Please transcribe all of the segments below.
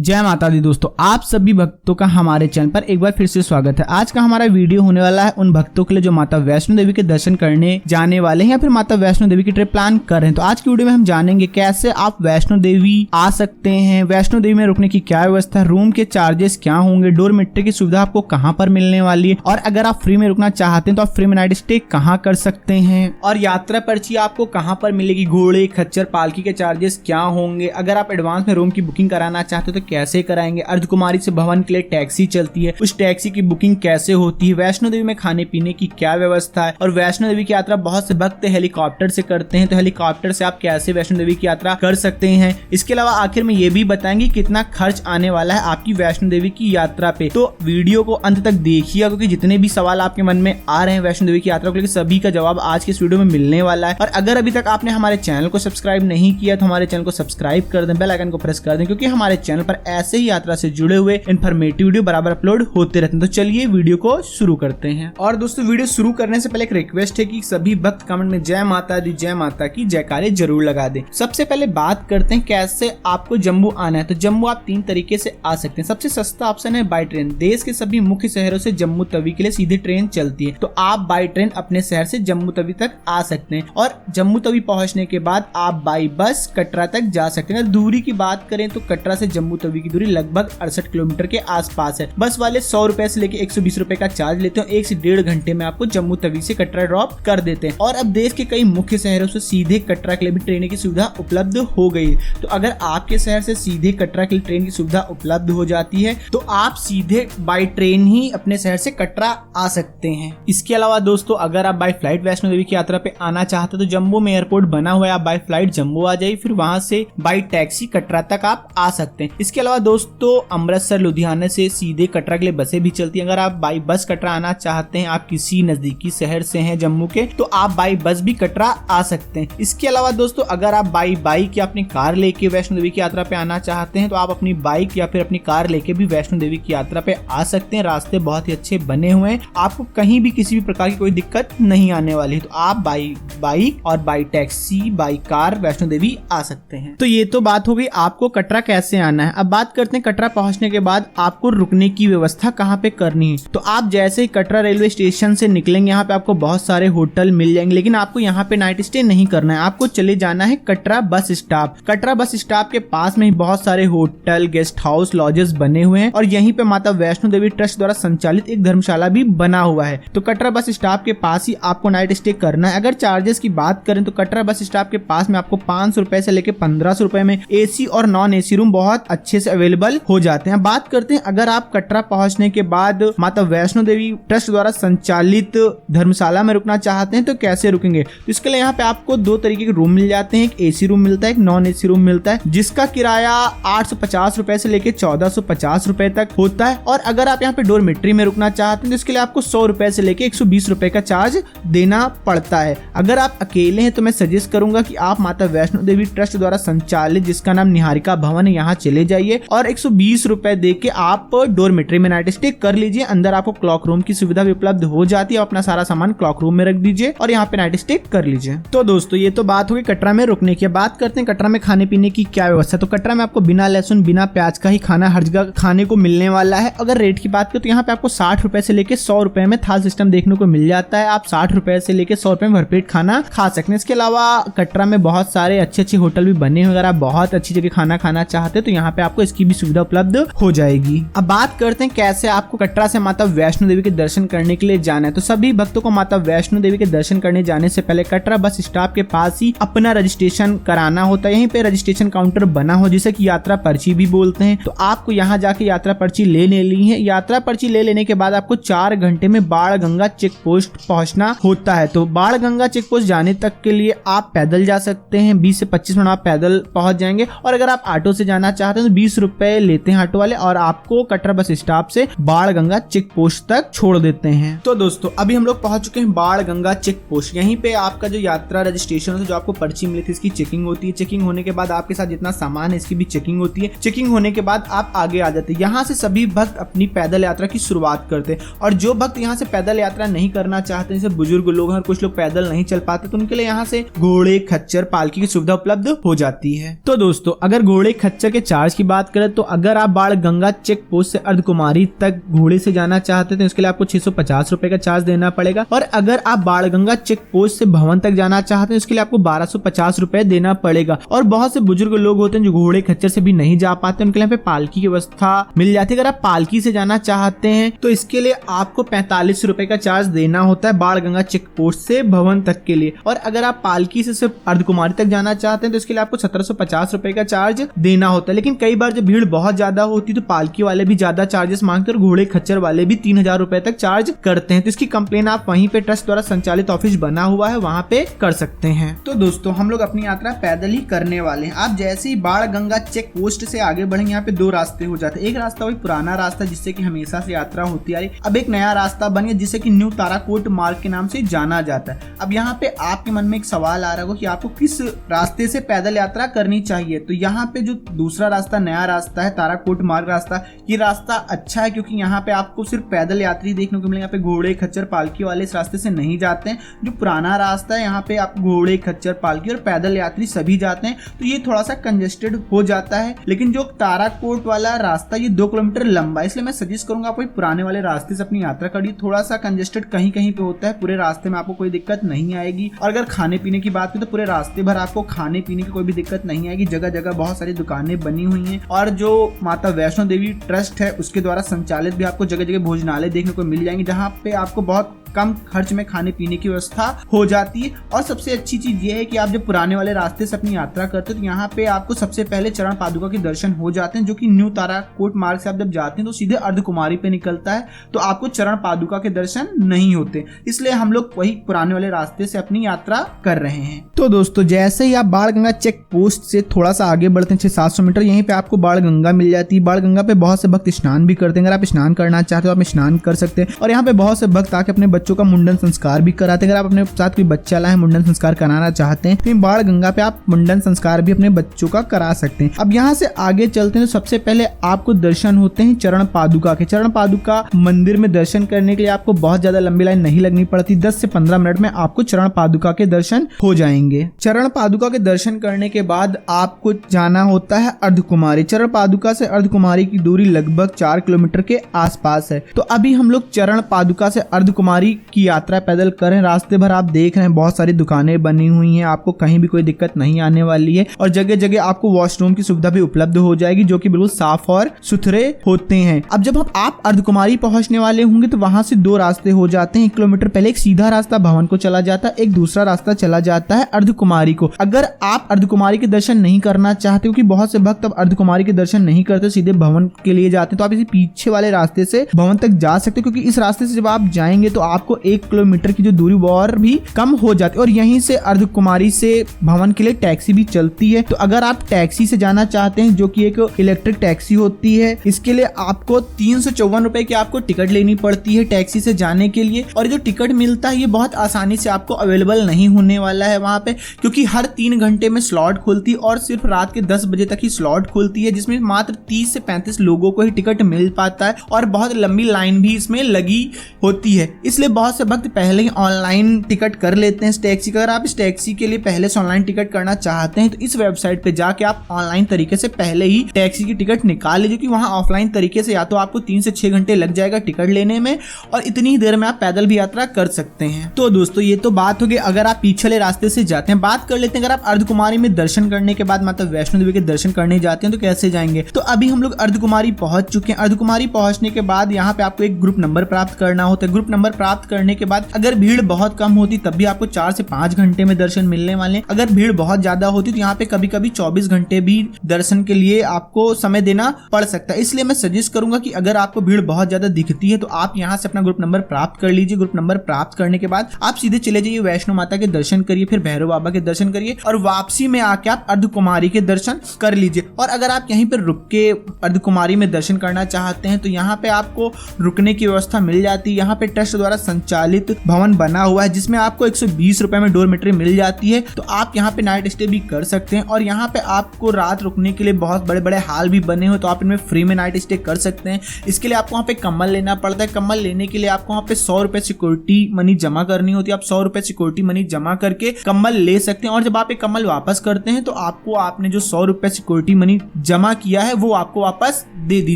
जय माता दी दोस्तों, आप सभी भक्तों का हमारे चैनल पर एक बार फिर से स्वागत है। आज का हमारा वीडियो होने वाला है उन भक्तों के लिए जो माता वैष्णो देवी के दर्शन करने जाने वाले हैं या फिर माता वैष्णो देवी की ट्रिप प्लान कर रहे हैं। तो आज की वीडियो में हम जानेंगे कैसे आप वैष्णो देवी आ सकते हैं, वैष्णो देवी में रुकने की क्या व्यवस्था, रूम के चार्जेस क्या होंगे, डोरमेट्री की सुविधा आपको कहाँ पर मिलने वाली है, और अगर आप फ्री में रुकना चाहते हैं तो आप फ्री में नाइट स्टे कहाँ कर सकते हैं, और यात्रा पर्ची आपको कहाँ पर मिलेगी, घोड़े खच्चर पालकी के चार्जेस क्या होंगे, अगर आप एडवांस में रूम की बुकिंग कराना चाहते हो तो कैसे कराएंगे, अर्धकुमारी से भवन के लिए टैक्सी चलती है, उस टैक्सी की बुकिंग कैसे होती है, वैष्णो देवी में खाने पीने की क्या व्यवस्था है, और वैष्णो देवी की यात्रा बहुत से भक्त हेलीकॉप्टर से करते हैं तो हेलीकॉप्टर से आप कैसे वैष्णो देवी की यात्रा कर सकते हैं। इसके अलावा आखिर में ये भी बताएंगे कितना खर्च आने वाला है आपकी वैष्णो देवी की यात्रा पे। तो वीडियो को अंत तक देखिएगा क्योंकि जितने भी सवाल आपके मन में आ रहे हैं वैष्णो देवी की यात्रा को लेकर सभी का जवाब आज के इस वीडियो में मिलने वाला है। और अगर अभी तक आपने हमारे चैनल को सब्सक्राइब नहीं किया तो हमारे चैनल को सब्सक्राइब कर दें, बेल आइकन को प्रेस कर दें क्योंकि हमारे चैनल पर ऐसे ही यात्रा से जुड़े हुए इन्फॉर्मेटिव वीडियो बराबर अपलोड होते रहते हैं। तो चलिए वीडियो को शुरू करते हैं। और दोस्तों वीडियो शुरू करने से पहले एक रिक्वेस्ट है कि सभी भक्त कमेंट में जय माता दी जय माता की जयकारे जरूर लगा दें। सबसे पहले बात करते हैं कैसे आपको जम्मू आना है। तो जम्मू आप 3 तरीके से आ सकते हैं। सबसे सस्ता ऑप्शन है बाय ट्रेन। देश के सभी मुख्य शहरों से जम्मू तवी के लिए सीधी ट्रेन चलती है तो आप बाय ट्रेन अपने शहर से जम्मू तवी तक आ सकते हैं, और जम्मू तवी पहुंचने के बाद आप बाय बस कटरा तक जा सकते हैं। अगर दूरी की बात करें तो कटरा से जम्मू तवी की दूरी लगभग 68 किलोमीटर के आसपास है। बस वाले 100 रुपए से लेके 120 रुपए का चार्ज लेते हैं। 1 से 1.5 घंटे में आपको जम्मू तवी से कटरा ड्रॉप कर देते हैं। और अब देश के कई मुख्य शहरों से सीधे कटरा के लिए भी ट्रेन की सुविधा उपलब्ध हो गई। तो अगर आपके शहर से सीधे कटरा के लिए ट्रेन की सुविधा उपलब्ध हो जाती है तो आप सीधे बाय ट्रेन ही अपने शहर से कटरा आ सकते हैं। इसके अलावा दोस्तों अगर आप बाय फ्लाइट वैष्णो देवी की यात्रा पे आना चाहते हो तो जम्मू में एयरपोर्ट बना हुआ है, आप बाय फ्लाइट जम्मू आ जाइए, फिर वहां से बाय टैक्सी कटरा तक आप आ सकते हैं। इसके अलावा दोस्तों अमृतसर लुधियाना से सीधे कटरा के लिए बसें भी चलती हैं। अगर आप बाई बस कटरा आना चाहते हैं, आप किसी नजदीकी शहर से हैं जम्मू के, तो आप बाई बस भी कटरा आ सकते हैं। इसके अलावा दोस्तों अगर आप बाई बाइक या अपनी कार लेके वैष्णो देवी की यात्रा पे आना चाहते हैं तो आप अपनी बाइक या फिर अपनी कार लेके भी वैष्णो देवी की यात्रा पे आ सकते हैं। रास्ते बहुत ही अच्छे बने हुए हैं, आपको कहीं भी किसी भी प्रकार की कोई दिक्कत नहीं आने वाली है। तो आप बाई बाइक और by taxi by car Vaishno Devi आ सकते हैं। तो ये तो बात हो गई आपको कटरा कैसे आना है। अब बात करते हैं कटरा पहुंचने के बाद आपको रुकने की व्यवस्था कहाँ पे करनी है। तो आप जैसे ही कटरा रेलवे स्टेशन से निकलेंगे यहाँ पे आपको बहुत सारे होटल मिल जाएंगे, लेकिन आपको यहाँ पे नाइट स्टे नहीं करना है। आपको चले जाना है Katra bus stop. Katra bus stop के पास में ही बहुत सारे होटल, गेस्ट हाउस, लॉजेस बने हुए हैं और यहीं पे माता वैष्णो देवी ट्रस्ट द्वारा संचालित एक धर्मशाला भी बना हुआ है। तो कटरा बस स्टॉप के पास ही आपको नाइट स्टे करना है। अगर चार्जेस की बात करें तो कटरा बस स्टॉप के पास में आपको 500 रुपए से लेकर 1500 रुपए में एसी और नॉन एसी रूम बहुत अच्छे से अवेलेबल हो जाते हैं। बात करते हैं अगर आप कटरा पहुंचने के बाद माता वैष्णो देवी ट्रस्ट द्वारा संचालित धर्मशाला में रुकना चाहते हैं तो कैसे रुकेंगे। तो इसके लिए यहाँ पे आपको 2 तरीके के रूम मिल जाते हैं। एक एसी रूम मिलता है, एक नॉन एसी रूम मिलता है, जिसका किराया 850 रुपए से लेकर 1450 रुपए तक होता है। और अगर आप यहाँ पे डोरमेट्री में रुकना चाहते हैं तो इसके लिए आपको 100 रुपए से लेकर 120 रुपए का चार्ज देना पड़ता है। अगर आप अकेले हैं तो मैं सजेस्ट करूंगा कि आप माता वैष्णो देवी ट्रस्ट द्वारा संचालित जिसका नाम निहारिका भवन है यहाँ चले जाइए और 120 रुपए दे के आप डोरमेट्री में नाइट स्टे कर लीजिए। अंदर आपको क्लॉक रूम की सुविधा भी उपलब्ध हो जाती है। अपना सारा सामान क्लॉक रूम में रख दीजिए और यहाँ पे नाइट स्टे कर लीजिए। तो दोस्तों ये तो बात होगी कटरा में रुकने की। बात करते हैं कटरा में खाने पीने की क्या व्यवस्था। तो कटरा में आपको बिना लहसुन बिना प्याज का ही खाना हर जगह खाने को मिलने वाला है। अगर रेट की बात करें तो यहाँ पे आपको 60 रुपए से लेकर 100 रुपए में थाल सिस्टम देखने को मिल जाता है। आप 60 रुपए से लेकर 100 रुपए में भरपेट खाना खा सकते हैं। इसके अलावा कटरा में बहुत सारे अच्छे होटल भी बने हुए। अगर आप बहुत अच्छी जगह खाना खाना चाहते हैं तो यहाँ पे आपको इसकी भी सुविधा उपलब्ध हो जाएगी। अब बात करते हैं कैसे आपको कटरा से माता वैष्णो देवी के दर्शन करने के लिए जाना है। तो सभी भक्तों को माता वैष्णो देवी के दर्शन करने जाने से पहले कटरा बस स्टॉप के पास ही अपना रजिस्ट्रेशन कराना होता है। यहीं पे रजिस्ट्रेशन काउंटर बना हो जिसे कि यात्रा पर्ची भी बोलते हैं। तो आपको यहाँ जाके यात्रा पर्ची ले लेनी है। यात्रा पर्ची ले लेने के बाद आपको 4 घंटे में बाण गंगा चेक पोस्ट पहुंचना होता है। तो बाण गंगा चेक पोस्ट जाने तक के लिए आप पैदल जा सकते हैं। 20 से 25 मिनट आप पैदल पहुंच जाएंगे। और अगर आप ऑटो से जाना चाहते हैं तो 20 रुपए लेते हैं ऑटो वाले और आपको कटरा बस स्टॉप से बाण गंगा चेक पोस्ट तक छोड़ देते हैं। तो दोस्तों अभी हम लोग पहुंच चुके हैं बाण गंगा चेक पोस्ट। यहीं पे आपका जो यात्रा रजिस्ट्रेशन है, जो आपको पर्ची मिली थी, इसकी चेकिंग होती है। चेकिंग होने के बाद आपके साथ जितना सामान है इसकी भी चेकिंग होती है। चेकिंग होने के बाद आप आगे आ जाते हैं। यहाँ से सभी भक्त अपनी पैदल यात्रा की शुरुआत करते हैं। और जो भक्त यहाँ से पैदल यात्रा नहीं करना चाहते, जैसे बुजुर्ग लोग हैं, कुछ लोग पैदल नहीं चल पाते, तो उनके लिए यहाँ से घोड़े खच्चर पालकी की सुविधा उपलब्ध हो जाती है। तो दोस्तों अगर घोड़े खच्चर के चार्ज की बात करें तो अगर आप बाण गंगा चेक पोस्ट से अर्धकुमारी तक घोड़े से जाना चाहते हैं तो इसके लिए आपको 650 रुपए का चार्ज देना पड़ेगा। और अगर आप बाण गंगा चेक पोस्ट से भवन तक जाना चाहते हैं इसके लिए आपको 1250 रुपए देना पड़ेगा। और बहुत से बुजुर्ग लोग होते हैं जो घोड़े खच्चर से भी नहीं जा पाते, उनके लिए यहाँ पे पालकी की व्यवस्था मिल जाती है। अगर आप पालकी से जाना चाहते हैं तो इसके लिए आपको 45 रुपए का चार्ज देना होता है बाण गंगा चेक पोस्ट से भवन तक के लिए। और अगर आप पालकी से सिर्फ अर्धकुमारी तक जाना चाहते हैं तो इसके लिए आपको 1750 रुपए का चार्ज देना होता है। लेकिन कई बार जब भीड़ बहुत ज्यादा होती है तो पालकी वाले भी ज्यादा चार्जेस मांगते हैं और घोड़े खच्चर वाले भी 3000 रुपए तक चार्ज करते हैं। तो इसकी कंप्लेन आप वहीं पे ट्रस्ट द्वारा संचालित ऑफिस बना हुआ है वहां पे कर सकते हैं। तो दोस्तों हम लोग अपनी यात्रा पैदल ही करने वाले हैं। आप जैसे ही बाण गंगा चेक पोस्ट से आगे बढ़ेंगे यहाँ पे दो रास्ते हो जाते हैं। एक रास्ता वही पुराना रास्ता जिससे कि हमेशा से यात्रा होती आ रही, अब एक नया रास्ता बन गया जिसे कि न्यू ताराकोट मार्ग के नाम से जाना जाता है। अब यहाँ पे आपके मन में एक सवाल आ रहा होगा कि आपको किस रास्ते से पैदल यात्रा करनी चाहिए। तो यहाँ पे जो दूसरा रास्ता नया रास्ता है ताराकोट मार्ग रास्ता, ये रास्ता अच्छा है क्योंकि यहाँ पे आपको सिर्फ पैदल यात्री देखने को मिलेंगे। यहाँ पे घोड़े खच्चर पालकी वाले इस रास्ते से नहीं जाते हैं। जो पुराना रास्ता है यहाँ पे आप घोड़े खच्चर पालकी और पैदल यात्री सभी जाते हैं, तो ये थोड़ा सा कंजेस्टेड हो जाता है। लेकिन जो ताराकोट वाला रास्ता ये 2 किलोमीटर लंबा है, इसलिए मैं सजेस्ट करूंगा आप पुराने वाले रास्ते से अपनी यात्रा करिए। थोड़ा सा कंजेस्टेड कहीं कहीं पे होता है, पूरे रास्ते में आपको कोई दिक्कत नहीं आएगी। और अगर खाने पीने की बात करें तो पूरे रास्ते भर आपको खाने पीने की कोई भी दिक्कत नहीं आएगी। जगह जगह बहुत सारी दुकानें बनी हुई हैं और जो माता वैष्णो देवी ट्रस्ट है उसके द्वारा संचालित भी आपको जगह जगह भोजनालय देखने को मिल जाएंगे, जहाँ पे आपको बहुत कम खर्च में खाने पीने की व्यवस्था हो जाती है। और सबसे अच्छी चीज ये है कि आप जब पुराने वाले रास्ते से अपनी यात्रा करते हैं तो यहाँ पे आपको सबसे पहले चरण पादुका के दर्शन हो जाते हैं, जो कि न्यू ताराकोट मार्ग से आप जब जाते हैं तो सीधे अर्धकुमारी पे निकलता है, तो आपको चरण पादुका के दर्शन नहीं होते। इसलिए हम लोग वही पुराने वाले रास्ते से अपनी यात्रा कर रहे हैं। तो दोस्तों जैसे ही आप बाण गंगा चेक पोस्ट से थोड़ा सा आगे बढ़ते हैं 600-700 मीटर, यहीं पे आपको बाण गंगा मिल जाती है। बाण गंगा पे बहुत से भक्त स्नान भी करते हैं। अगर आप स्नान करना चाहते हो आप स्नान कर सकते हैं। और यहाँ पे बहुत से भक्त आके अपने बच्चों का मुंडन संस्कार भी कराते हैं। अगर आप अपने साथ कोई बच्चा लाए मुंडन संस्कार कराना चाहते हैं तो बाण गंगा पे आप मुंडन संस्कार भी अपने बच्चों का करा सकते हैं। अब यहाँ से आगे चलते हैं तो सबसे पहले आपको दर्शन होते हैं चरण पादुका के। चरण पादुका मंदिर में दर्शन करने के लिए आपको बहुत ज्यादा लंबी लाइन नहीं लगनी पड़ती, 10 से 15 मिनट में आपको चरण पादुका के दर्शन हो जाएंगे। चरण पादुका के दर्शन करने के बाद आपको जाना होता है अर्धकुमारी। चरण पादुका से अर्धकुमारी की दूरी लगभग 4 किलोमीटर के आसपास है। तो अभी हम लोग चरण पादुका से अर्धकुमारी की यात्रा पैदल करें। रास्ते भर आप देख रहे हैं बहुत सारी दुकानें बनी हुई हैं, आपको कहीं भी कोई दिक्कत नहीं आने वाली है। और जगह जगह आपको वॉशरूम की सुविधा भी उपलब्ध हो जाएगी जो कि बिल्कुल साफ और सुथरे होते हैं। अब जब आप अर्धकुमारी पहुंचने वाले होंगे तो वहां से 2 रास्ते हो जाते हैं। 1 किलोमीटर पहले एक सीधा रास्ता भवन को चला जाता है, एक दूसरा रास्ता चला जाता है अर्धकुमारी को। अगर आप अर्धकुमारी के दर्शन नहीं करना चाहते, क्योंकि बहुत से भक्त अब अर्धकुमारी के दर्शन नहीं करते सीधे भवन के लिए जाते हैं, तो आप इसी पीछे वाले रास्ते से भवन तक जा सकते हो। क्योंकि इस रास्ते से जब आप जाएंगे तो आपको 1 किलोमीटर की जो दूरी वो और भी कम हो जाती है। और यहीं से अर्धकुमारी से भवन के लिए टैक्सी भी चलती है। तो अगर आप टैक्सी से जाना चाहते हैं जो कि एक इलेक्ट्रिक टैक्सी होती है, इसके लिए आपको 354 रुपए की आपको टिकट लेनी पड़ती है टैक्सी से जाने के लिए। और जो टिकट मिलता है ये बहुत आसानी से आपको अवेलेबल नहीं होने वाला है वहां पे, क्योंकि हर 3 घंटे में स्लॉट खुलती है और सिर्फ रात के 10 बजे तक ही स्लॉट खुलती है, जिसमें मात्र 30 से 35 लोगों को ही टिकट मिल पाता है और बहुत लंबी लाइन भी इसमें लगी होती है। इसलिए बहुत से भक्त पहले ही ऑनलाइन टिकट कर लेते हैं इस टैक्सी का। अगर आप इस टैक्सी के लिए पहले से ऑनलाइन टिकट करना चाहते हैं तो इस वेबसाइट पे जाके आप ऑनलाइन तरीके से पहले ही टैक्सी की टिकट निकाल लीजिए, क्योंकि वहां ऑफलाइन तरीके से या तो आपको 3 से 6 घंटे लग जाएगा टिकट लेने में और इतनी ही देर में आप पैदल भी यात्रा कर सकते हैं। तो दोस्तों ये तो बात होगी अगर आप पिछले रास्ते से जाते हैं। बात कर लेते हैं अगर आप अर्धकुमारी में दर्शन करने के बाद माता वैष्णो देवी के दर्शन करने जाते हैं तो कैसे जाएंगे। तो अभी हम लोग अर्धकुमारी पहुंच चुके हैं। अर्धकुमारी पहुंचने के बाद यहाँ पे आपको एक ग्रुप नंबर प्राप्त करना होता है। ग्रुप नंबर प्राप्त करने के बाद अगर भीड़ बहुत कम होती तब भी आपको 4 से 5 घंटे में दर्शन मिलने वाले हैं। अगर भीड़ बहुत ज्यादा होती तो यहाँ पे कभी कभी 24 घंटे भी दर्शन के लिए आपको समय देना पड़ सकता है। इसलिए मैं सजेस्ट करूंगा कि अगर आपको भीड़ बहुत ज्यादा दिखती है तो आप यहाँ से अपना ग्रुप नंबर प्राप्त कर लीजिए। ग्रुप नंबर प्राप्त करने के बाद आप सीधे चले जाइए वैष्णो माता के दर्शन करिए, फिर भैरव बाबा के दर्शन करिए और वापसी में आके आप अर्धकुमारी के दर्शन कर लीजिए। और अगर आप यहीं पर रुक के अर्धकुमारी में दर्शन करना चाहते हैं तो यहाँ पे आपको रुकने की व्यवस्था मिल जाती है। यहाँ पे ट्रस्ट द्वारा संचालित भवन बना हुआ है जिसमें आपको 120 रुपए में डोरमेट्री मिल जाती है। तो आप यहाँ पे नाइट स्टे भी कर सकते हैं और यहाँ पे आपको रात रुकने के लिए बहुत बड़े बड़े हाल भी बने हुए, तो आप इनमें फ्री में नाइट स्टे कर सकते हैं। इसके लिए आपको वहाँ पे कम्बल लेना पड़ता है। कम्बल लेने के लिए आपको वहाँ पे 100 रुपए सिक्योरिटी मनी जमा करनी होती है। आप 100 रुपए सिक्योरिटी मनी जमा करके कम्बल ले सकते हैं और जब आप एक कम्बल वापस करते हैं तो आपको आपने जो 100 रुपए सिक्योरिटी मनी जमा किया है वो आपको वापस दे दी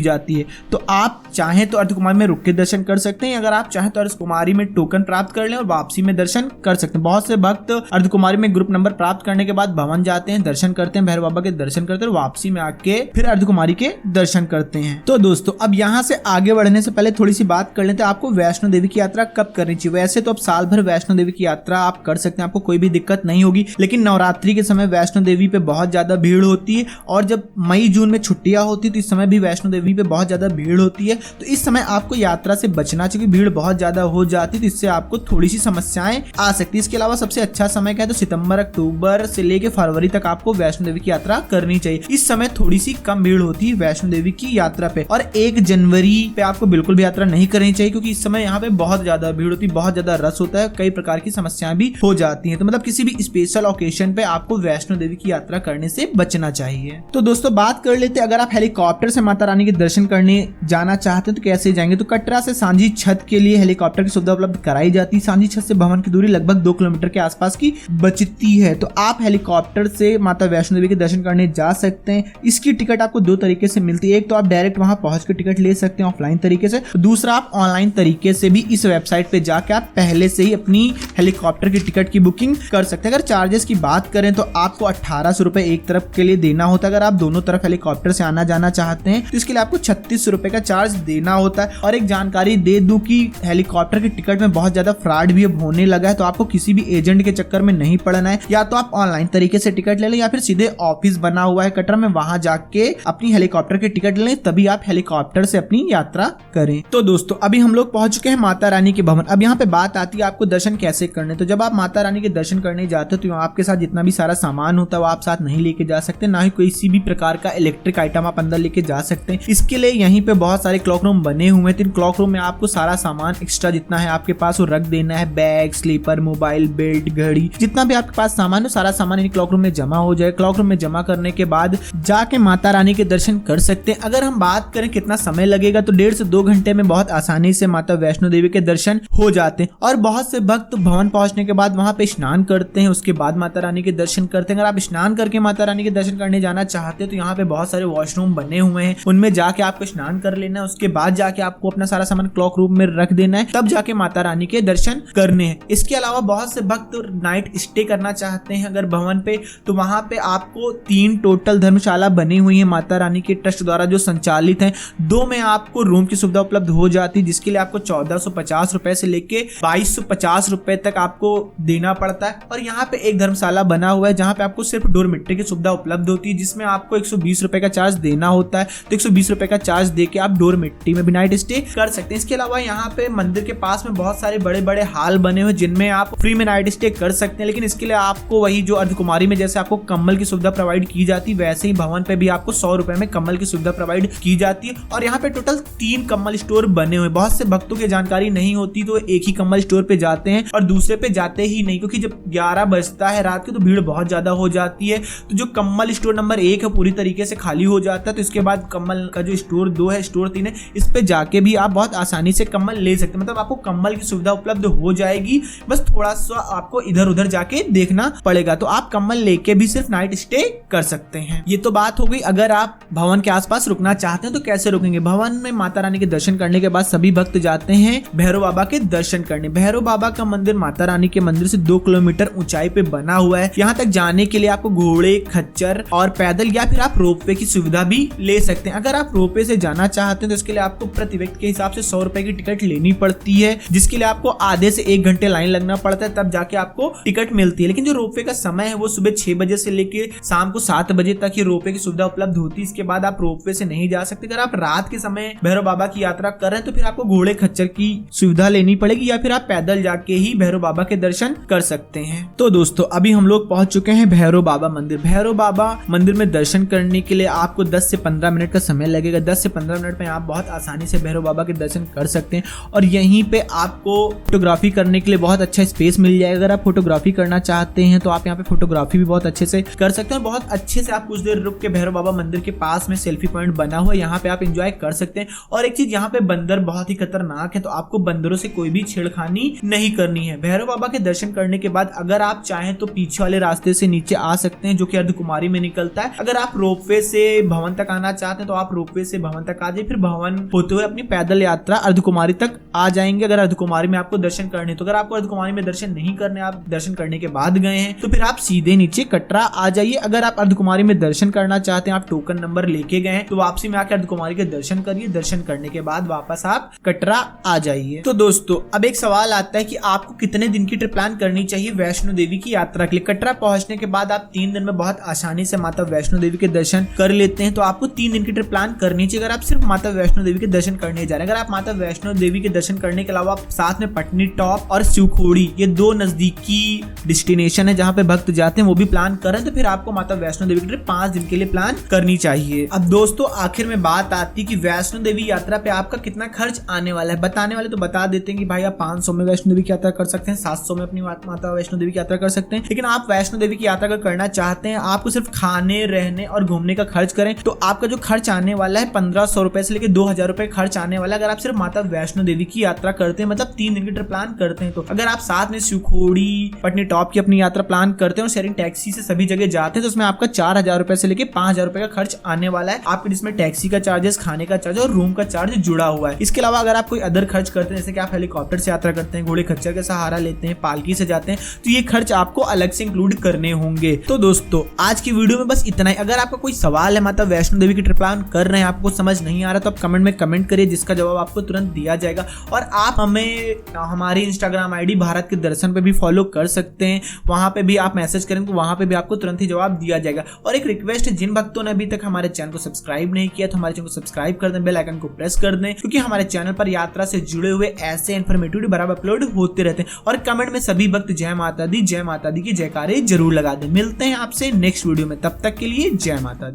जाती है। तो आप चाहें तो अर्धकुमारी में रुक के दर्शन कर सकते हैं, अगर आप चाहें तो अर्धकुमारी में टोकन प्राप्त कर लें और वापसी में दर्शन कर सकते हैं। बहुत से भक्त अर्धकुमारी में ग्रुप नंबर प्राप्त करने के बाद भवन जाते हैं, दर्शन करते हैं, भैरव बाबा के दर्शन करते हैं और वापसी में आके फिर अर्धकुमारी के दर्शन करते हैं। तो दोस्तों अब यहाँ से आगे बढ़ने से पहले थोड़ी सी बात कर लेते हैं, आपको वैष्णो देवी की यात्रा कब करनी चाहिए। वैसे तो अब साल भर वैष्णो देवी की यात्रा आप कर सकते हैं, आपको कोई भी दिक्कत नहीं होगी, लेकिन नवरात्रि के समय वैष्णो देवी पे बहुत ज्यादा भीड़ होती है और जब मई जून में छुट्टियां होती है तो इस समय भी वैष्णो देवी पे बहुत ज्यादा भीड़ होती है। तो इस समय आपको यात्रा से बचना चाहिए, भीड़ बहुत ज्यादा हो जाती है तो इससे आपको थोड़ी सी समस्याएं आ सकती है। इसके अलावा सबसे अच्छा समय क्या है तो सितंबर अक्टूबर से लेके फरवरी तक आपको वैष्णो देवी की यात्रा करनी चाहिए। इस समय थोड़ी सी कम भीड़ होती है वैष्णो देवी की यात्रा पे। और 1 जनवरी पे आपको बिल्कुल भी यात्रा नहीं करनी चाहिए क्योंकि इस समय यहाँ पे बहुत ज्यादा भीड़ होती है, बहुत ज्यादा रस होता है, कई प्रकार की समस्याएं भी हो जाती है। तो मतलब किसी भी स्पेशल ओकेजन पे आपको वैष्णो देवी की यात्रा करने से बचना चाहिए। तो दोस्तों बात कर लेते हैं, अगर आप हेलीकॉप्टर से माता रानी के दर्शन करने जाना चाहते हैं तो कैसे जाएंगे। तो कटरा से सांझी छत के लिए हेलीकॉप्टर की सुविधा उपलब्ध कराई जाती है। सांझी छत से भवन की दूरी लगभग 2 किलोमीटर के आसपास की बचती है। तो आप हेलीकॉप्टर से माता वैष्णो देवी के दर्शन करने जा सकते हैं। इसकी टिकट आपको 2 तरीके से मिलती है, एक तो आप डायरेक्ट वहां पहुंच के टिकट ले सकते हैं ऑफलाइन तरीके से, दूसरा आप ऑनलाइन तरीके से भी इस वेबसाइट पे जाके आप पहले से ही अपनी हेलीकॉप्टर की टिकट की बुकिंग कर सकते हैं। अगर चार्जेस की बात करें तो आपको 1800 रुपए एक तरफ के लिए देना होता है। अगर आप दोनों तरफ हेलीकॉप्टर से आना जाना चाहते हैं तो इसके लिए आपको 36 रुपए का चार्ज देना होता है। और एक जानकारी दे दूं कि हेलीकॉप्टर की टिकट में बहुत ज्यादा फ्रॉड भी अब होने लगा है, तो आपको किसी भी एजेंट के चक्कर में नहीं पड़ना है। या तो आप ऑनलाइन तरीके से टिकट ले लें या फिर सीधे ऑफिस बना हुआ है कटरा में, वहां जाके अपनी हेलीकॉप्टर की टिकट लें, तभी आप हेलीकॉप्टर से अपनी यात्रा करें। तो दोस्तों अभी हम लोग पहुंच चुके हैं माता रानी के भवन। अब यहाँ पे बात आती है आपको दर्शन कैसे करने। तो जब आप माता रानी के दर्शन करने जाते हो तो आपके साथ जितना भी सारा सामान होता है वो आप साथ नहीं लेके जा सकते, ना ही किसी भी प्रकार का इलेक्ट्रिक आइटम आप अंदर लेके जा सकते हैं। इसके लिए यहीं पे बहुत सारे क्लॉक रूम बने हुए हैं। इन क्लॉक रूम में आपको सारा सामान एक्स्ट्रा जितना है आपके पास वो रख देना है, बैग, स्लीपर, मोबाइल, बेल्ट, घड़ी, जितना भी आपके पास सामान है सारा सामान इन क्लॉक रूम में जमा हो जाए। क्लॉक रूम में जमा करने के बाद जाके माता रानी के दर्शन कर सकते हैं। अगर हम बात करें कितना समय लगेगा तो 1.5 से 2 घंटे में बहुत आसानी से माता वैष्णो देवी के दर्शन हो जाते हैं। और बहुत से भक्त भवन पहुंचने के बाद वहां पे स्नान करते हैं, उसके बाद माता रानी के दर्शन करते हैं। अगर आप स्नान करके माता रानी के दर्शन करने जाना चाहते हैं तो यहाँ पे बहुत सारे वॉशरूम बने हुए हैं, उनमें जाके आपको स्नान कर लेना है। उसके बाद जाके आपको अपना सारा सामान क्लॉक रूम में रख देना है, तब जाके माता रानी के दर्शन करने हैं। इसके अलावा बहुत से भक्त नाइट स्टे करना चाहते हैं अगर भवन पे, तो वहां पे आपको 3 टोटल धर्मशाला बनी हुई है माता रानी के ट्रस्ट द्वारा जो संचालित है। 2 में आपको रूम की सुविधा उपलब्ध हो जाती है जिसके लिए आपको 1450 रुपए से लेके 2250 रुपए तक आपको देना पड़ता है। और यहाँ पे एक धर्मशाला बना हुआ है जहाँ पे आपको सिर्फ डोरमेट्री की सुविधा उपलब्ध होती है जिसमें आपको 120 रुपए का चार्ज देना होता है। तो 120 रुपए का चार्ज देके आप डोरमेट्री में भी नाइट स्टे कर सकते हैं। इसके अलावा यहाँ पे मंदिर के पास में बहुत सारे बड़े बड़े हाल बने हुए जिनमें आप फ्री में नाइट स्टे कर सकते हैं, लेकिन इसके लिए आपको वही जो अर्धकुमारी में जैसे आपको कम्बल की सुविधा प्रोवाइड की जाती है वैसे ही भवन पे भी आपको 100 रुपए में कम्बल की सुविधा प्रोवाइड की जाती है। और यहाँ पे टोटल 3 कम्बल स्टोर बने हुए। बहुत से भक्तों की जानकारी नहीं होती तो एक ही कम्बल स्टोर पे जाते हैं और दूसरे पे जाते ही नहीं, क्योंकि जब 11 बजता है रात के तो भीड़ बहुत ज्यादा हो जाती है। तो जो कम्बल स्टोर नंबर 1 है पूरी तरीके से खाली हो जाता है, तो इसके बाद कम्बल का जो स्टोर 2 है, स्टोर 3 है, इस पे जाके भी आप बहुत आसानी से कम्बल ले सकते हैं। मतलब आपको कम्बल की सुविधा उपलब्ध हो जाएगी, बस थोड़ा सा आपको इधर उधर जाके देखना पड़ेगा। तो आप कम्बल लेके भी सिर्फ नाइट स्टे कर सकते हैं। ये तो बात हो गई अगर आप भवन के आसपास रुकना चाहते हैं तो कैसे रुकेंगे। भवन में माता रानी के दर्शन करने के बाद सभी भक्त जाते हैं भैरव बाबा के दर्शन करने। भैरव बाबा का मंदिर माता रानी के मंदिर से 2 किलोमीटर ऊंचाई पे बना हुआ है। यहाँ तक जाने के लिए आपको घोड़े, खच्चर और पैदल या फिर आप रोपवे की सुविधा भी ले सकते हैं। अगर आप रोपवे से जाना चाहते हैं तो इसके लिए आपको प्रति व्यक्ति के हिसाब से 100 रुपए की टिकट लेनी पड़ती है, जिसके लिए आपको आधे से 1 घंटे लाइन लगना पड़ता है, तब जाके आपको टिकट मिलती है। लेकिन जो रोपवे का समय है वो सुबह 6 बजे से लेके शाम को 7 बजे तक ही रोपवे की सुविधा उपलब्ध होती है। इसके बाद आप रोपवे से नहीं जा सकते। अगर आप रात के समय भैरव बाबा की यात्रा कर रहे हैं तो फिर आपको घोड़े खच्चर की सुविधा लेनी पड़ेगी या फिर आप पैदल जाके ही भैरव बाबा के दर्शन कर सकते हैं। तो दोस्तों अभी हम लोग पहुंच चुके हैं भैरव बाबा मंदिर। भैरव बाबा मंदिर में दर्शन करने के लिए आपको 10 से 15 मिनट का समय लगेगा। 10 से 15 मिनट में आप बहुत आसानी से भैरव बाबा के दर्शन कर सकते हैं। और यहीं पे पे आपको फोटोग्राफी करने के लिए बहुत अच्छा स्पेस मिल जाएगा। अगर आप फोटोग्राफी करना चाहते हैं तो आप यहाँ पे फोटोग्राफी भी बहुत अच्छे से कर सकते हैं और बहुत अच्छे से आप कुछ देर रुक के भैरव बाबा मंदिर के पास में सेल्फी पॉइंट बना हुआ है, यहाँ पे आप एंजॉय कर सकते हैं। और एक चीज, यहाँ पे बंदर बहुत ही खतरनाक है, तो आपको बंदरों से कोई भी छेड़खानी नहीं करनी है। भैरव बाबा के दर्शन करने के बाद अगर आप चाहें तो पीछे वाले रास्ते से नीचे आ सकते हैं, जो कि अर्धकुमारी में निकलता है। अगर आप रोपवे से भवन तक आना चाहते हैं तो आप रोपवे से भवन तक आ जाइए, फिर भवन होते हुए अपनी पैदल यात्रा अर्धकुमारी तक आ जाएंगे। अगर अर्धकुमारी में आपको दर्शन करने, तो अगर आपको अर्धकुमारी में दर्शन नहीं करने, आप दर्शन करने के बाद गए हैं, तो फिर आप सीधे नीचे कटरा आ जाइए। अगर आप अर्धकुमारी में दर्शन करना चाहते हैं, आप टोकन नंबर लेके गए हैं, तो वापसी में आकर अर्धकुमारी के दर्शन करिए। दर्शन करने के बाद वापस आप कटरा आ जाइए। तो दोस्तों, अब एक सवाल आता है कि आपको कितने दिन की ट्रिप प्लान करनी चाहिए वैष्णो देवी की यात्रा के लिए। कटरा पहुंचने के बाद आप 3 दिन में बहुत आसानी से माता वैष्णो देवी के दर्शन कर लेते हैं, तो आपको 3 दिन की ट्रिप प्लान करनी चाहिए अगर आप सिर्फ माता वैष्णो देवी के दर्शन करने जा रहे हैं। अगर आप माता वैष्णो देवी के दर्शन करने के अलावा आप साथ में पटनी टॉप और शिवखोड़ी, ये 2 नजदीकी डेस्टिनेशन है जहाँ पे भक्त जाते हैं, वो भी प्लान करें, तो फिर आपको माता वैष्णो देवी की ट्रिप 5 दिन के लिए प्लान करनी चाहिए। अब दोस्तों, आखिर में बात आती है कि वैष्णो देवी यात्रा पे आपका कितना खर्च आने वाला है। बताने वाले तो बता देते हैं कि भाई आप 500 में वैष्णो देवी की यात्रा कर सकते हैं, 700 में अपनी माता वैष्णो देवी की यात्रा कर सकते हैं। लेकिन आप वैष्णो देवी की यात्रा अगर करना चाहते हैं, आपको सिर्फ खाने, रहने और घूमने का खर्च करें, तो आपका जो खर्च आने वाला है 1500 रुपए से लेकर 2000 रुपए खर्च आने वाला है। अगर आप सिर्फ माता वैष्णो देवी की यात्रा करते हैं, मतलब 3 दिन की ट्रिप प्लान करते हैं, तो अगर आप साथ में शिवखोड़ी, पटनी टॉप की अपनी यात्रा प्लान करते हैं और शेयरिंग टैक्सी से सभी जगह जाते हैं, तो उसमें आपका 4000 रुपए से लेकर 5000 रुपए का खर्च आने वाला है आपके, जिसमें टैक्सी का चार्जेस, खाने का चार्ज और रूम का चार्ज जुड़ा हुआ है। इसके अलावा अगर आप कोई अदर खर्च करते हैं, जैसे कि आप हेलीकॉप्टर से यात्रा करते हैं, घोड़े खच्चर का सहारा लेते हैं, पालकी से जाते हैं, तो ये खर्च आपको अलग से इंक्लूड करने होंगे। तो दोस्तों, आज की वीडियो में बस इतना ही। अगर आपका कोई सवाल है, माता वैष्णो देवी की ट्रिप प्लान कर रहे हैं, आपको समझ नहीं आ रहा, तो आप कमेंट में कमेंट करिए, जिसका जवाब आपको तुरंत दिया जाएगा। और आप हमें हमारी इंस्टाग्राम आईडी भारत के दर्शन पे भी फॉलो कर सकते हैं, वहां पे भी आप मैसेज करें तो वहां पे भी आपको तुरंत ही जवाब दिया जाएगा। और एक रिक्वेस्ट है, जिन भक्तों ने अभी तक हमारे चैनल को सब्सक्राइब नहीं किया, तो हमारे चैनल को सब्सक्राइब कर दें, बेल आइकन को प्रेस कर दें, क्योंकि हमारे चैनल पर यात्रा से जुड़े हुए ऐसे इन्फॉर्मेटिव बराबर अपलोड होते रहते हैं। और कमेंट में सभी भक्त जय माता दी की जयकारे जरूर लगा दें। मिलते हैं आपसे नेक्स्ट वीडियो में, तब तक के लिए जय माता दी।